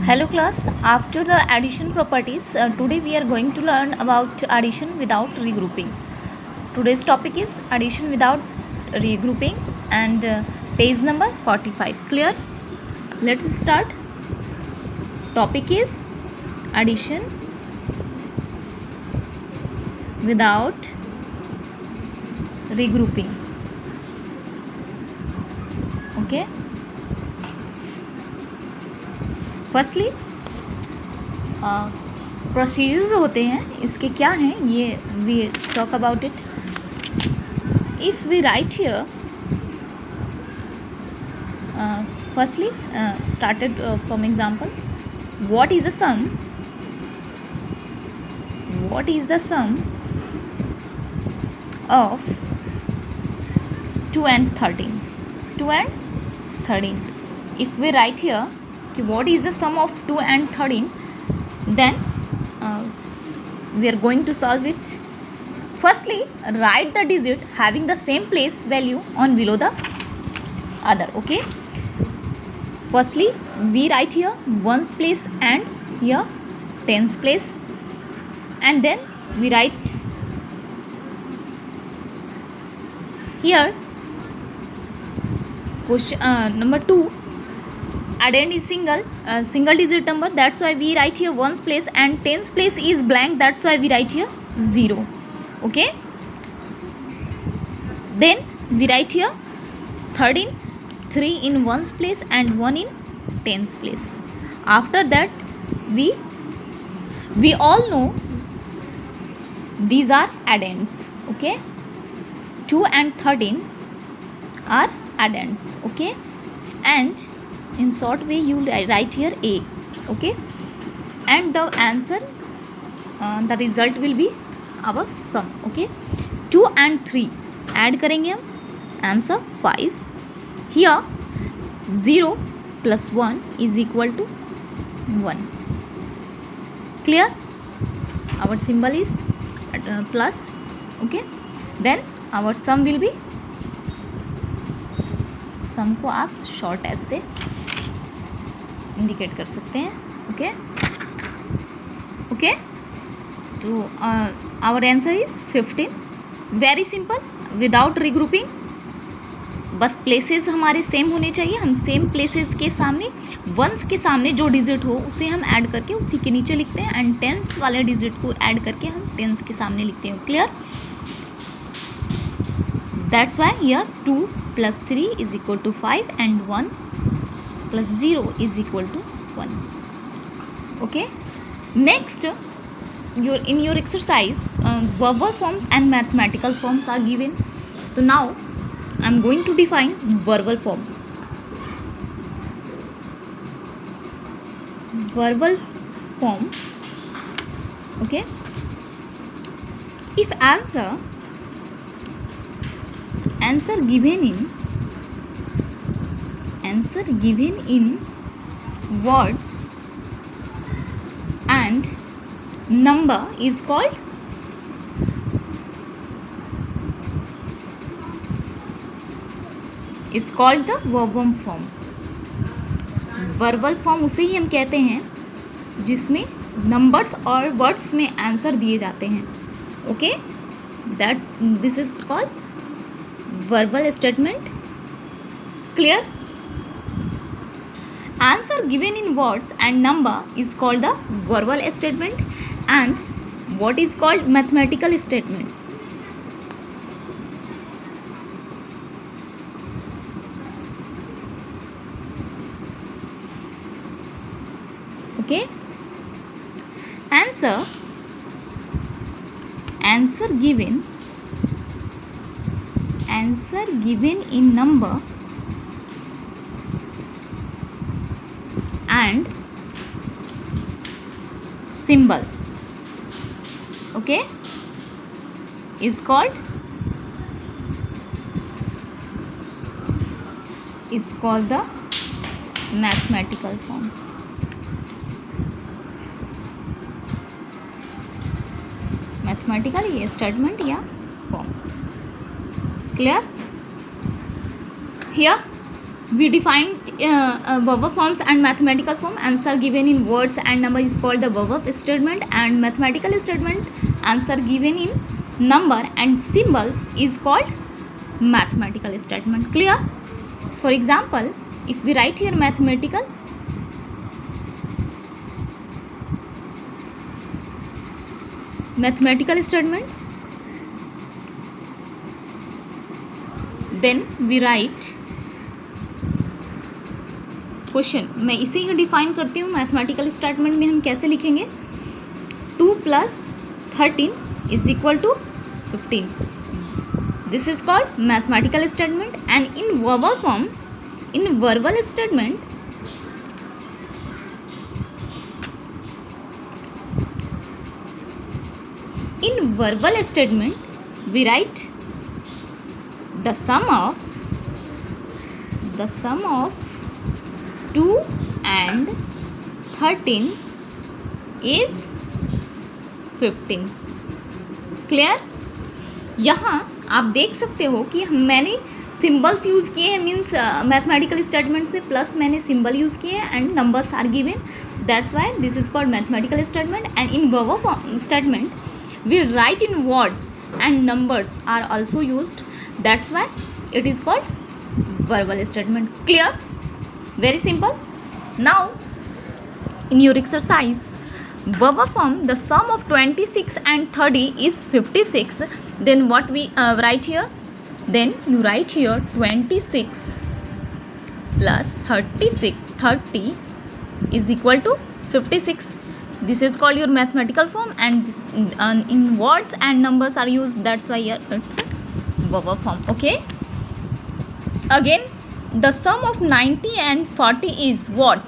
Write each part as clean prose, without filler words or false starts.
Hello class, after the addition properties, today we are going to learn about addition without regrouping. Today's topic is addition without regrouping and page number 45. Clear? Let's start. Topic is addition without regrouping. Okay. Firstly procedures होते हैं इसके क्या हैं ये we talk about it. If we write here firstly started from example, what is the sum of 2 and 13. If we write here what is the sum of 2 and 13, then we are going to solve it. Firstly, write the digit having the same place value on below the other. Okay, firstly we write here ones place and here tens place, and then we write here question number 2. Addend is single digit number, that's why we write here ones place, and tens place is blank, that's why we write here 0. Okay, then we write here 13, 3 in ones place and 1 in tens place. After that we all know these are addends. Okay, 2 and 13 are addends. Okay, and in short way you write here A. Okay, and the answer, the result will be our sum. Okay, 2 and 3 add करेंगे हम, answer 5. Here 0 plus 1 is equal to 1. Clear? Our symbol is plus. Okay, then our sum will be, सम को आप short S से indicate कर सकते हैं. Okay, तो our answer is 15. Very simple, without regrouping. बस प्लेसेस हमारे सेम होने चाहिए. हम सेम प्लेसेस के सामने, वंस के सामने जो डिजिट हो उसे हम ऐड करके उसी के नीचे लिखते हैं, एंड टेंस वाले डिजिट को ऐड करके हम टेंस के सामने लिखते हैं. Clear? That's why here 2 plus 3 is equal to 5 and 1 plus 0 is equal to 1. Okay, next in your exercise verbal forms and mathematical forms are given. So now I am going to define verbal form. Verbal form. Okay, if answer given in words and number is called the verbal form. verbal form उसे ही हम कहते हैं जिसमें numbers और words में answer दिए जाते हैं. Okay, this is called verbal statement. Clear? Answer given in words and number is called the verbal statement, and what is called mathematical statement. Okay, answer given in number and symbol, okay, is called the mathematical form. mathematical ये statement या form. Clear? Here we defined verb forms and mathematical form. Answer given in words and number is called the verb statement, and mathematical statement answer given in number and symbols is called mathematical statement. Clear? For example, if we write here mathematical statement, then we write question. मैं इसे ही define करती हूँ. Mathematical statement में हम कैसे लिखेंगे? 2 + 13 = 15. This is called mathematical statement. And in verbal form, in verbal statement, we write the sum of 2 and 13 is 15. Clear? यहाँ आप देख सकते हो कि मैंने सिंबल्स यूज़ किए हैं, मीन्स मैथमेटिकल स्टेटमेंट से प्लस मैंने सिंबल यूज़ किए हैं and numbers are given. That's why this is called mathematical statement. And in verbal statement we write in words and numbers are also used. That's why it is called verbal statement. Clear? Very simple. Now in your exercise, verb form, the sum of 26 and 30 is 56. Then what we write here? Then you write here 26 plus 30 is equal to 56. This is called your mathematical form, and this, in words and numbers are used. That's why here it's a verb form. Okay. Again, the sum of 90 and 40 is what.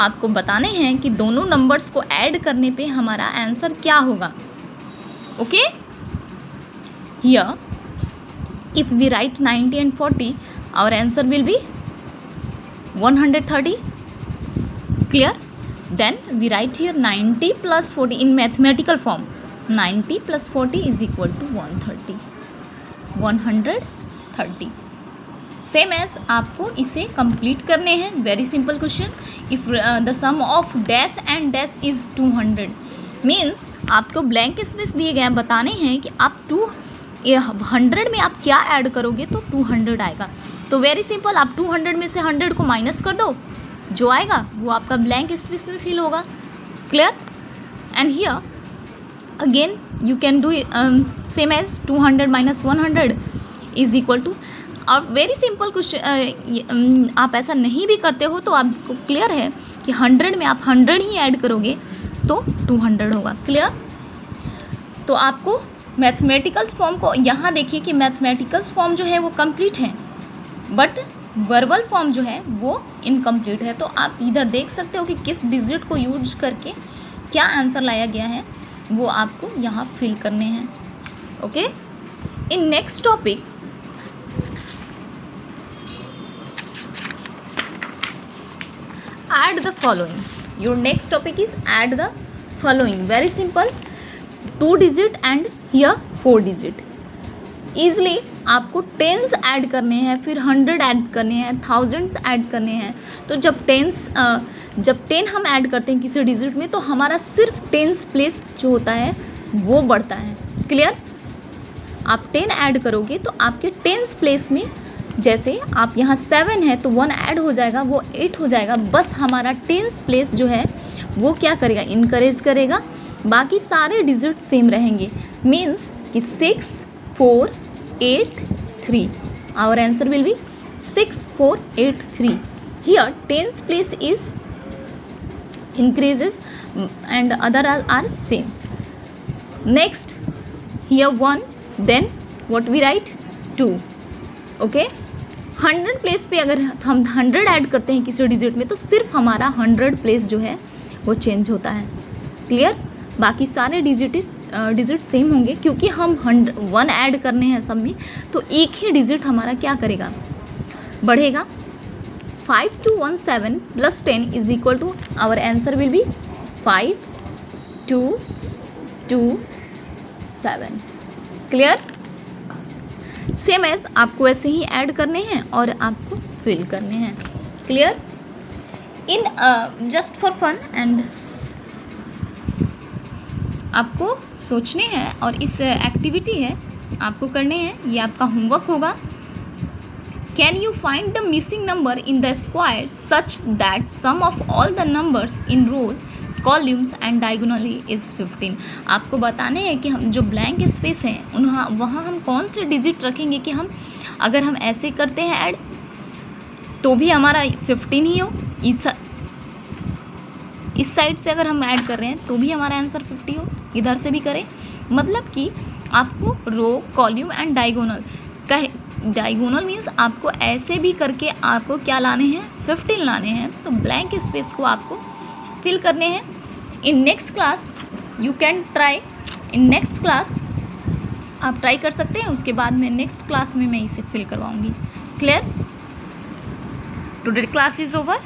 आपको बताने हैं कि दोनों numbers को add करने पे हमारा answer क्या होगा. Okay, here if we write 90 and 40, our answer will be 130. Clear? Then we write here 90 + 40 in mathematical form. 90 + 40 is equal to 130. Same as आपको इसे कंप्लीट करने हैं. Very simple question. If the sum of dash and dash is 200, means आपको blank space दिए गए हैं, बताने हैं कि आप 100 में आप क्या ऐड करोगे तो 200 आएगा. तो वेरी सिंपल, आप 200 में से 100 को माइनस कर दो, जो आएगा वो आपका ब्लैंक स्पेस में फिल होगा. Clear? And here again you can do same as 200 - 100 is equal to. और वेरी सिंपल क्वेश्चन, आप ऐसा नहीं भी करते हो तो आपको क्लियर है कि 100 में आप 100 ही ऐड करोगे तो 200 होगा. क्लियर? तो आपको मैथमेटिकल्स फॉर्म को यहाँ देखिए कि मैथमेटिकल्स फॉर्म जो है वो कंप्लीट है, बट वर्बल फॉर्म जो है वो इनकम्प्लीट है. तो आप इधर देख सकते हो कि किस डिजिट को यूज करके क्या आंसर लाया गया है, वो आपको यहाँ फिल करने हैं. Okay, in next topic add the following. Your next topic is add the following. Very simple. 2 digit and here 4 digit. Easily आपको टेंस ऐड करने हैं, फिर 100 ऐड करने हैं, 1000 ऐड करने हैं. तो जब 10 हम ऐड करते हैं किसी डिजिट में तो हमारा सिर्फ टेंस प्लेस जो होता है वो बढ़ता है. क्लियर? आप 10 ऐड करोगे तो आपके टेंस प्लेस में, जैसे आप यहाँ 7 है तो 1 ऐड हो जाएगा, वो 8 हो जाएगा. बस हमारा टेंस प्लेस जो है वो क्या करेगा, इनकरेज करेगा. बाकी सारे डिजिट सेम रहेंगे. मीन्स कि 6 4 8 3. Our answer will be 6 4 8 3. Here tens place is increases and other are same. Next here 1, then what we write 2. Okay, 100 place पे अगर हम 100 ऐड करते हैं किसी डिजिट में तो सिर्फ हमारा 100 प्लेस जो है वो चेंज होता है. क्लियर? बाकी सारे डिजिट सेम होंगे क्योंकि हम 1 ऐड करने हैं सब में, तो एक ही डिजिट हमारा क्या करेगा, बढ़ेगा. 5217 + 10 is equal to, our answer will be 5227. Clear? Same as आपको ऐसे ही ऐड करने हैं और आपको फिल करने हैं। Clear? In just for fun and आपको सोचने हैं और इस एक्टिविटी है आपको करने हैं, ये आपका होमवर्क होगा। Can you find the missing number in the square such that sum of all the numbers in rows columns and diagonally is 15। आपको बताने हैं कि हम जो ब्लैंक स्पेस हैं वहाँ हम कौन से डिजिट रखेंगे कि हम अगर हम ऐसे करते हैं ऐड तो भी हमारा 15 ही हो, इस साइड से अगर हम ऐड कर रहे हैं तो भी हमारा आंसर 50 हो, इधर से भी करें। मतलब कि आपको row column and diagonal diagonal means आपको ऐसे भी करके आपको क्या लाने हैं 15 लाने हैं, तो ब्लैंक स्पेस को आपको फिल करने हैं। In next class you can try, in next class आप ट्राई कर सकते हैं, उसके बाद में नेक्स्ट क्लास में मैं इसे फिल करवाऊंगी। Clear? Today class is over.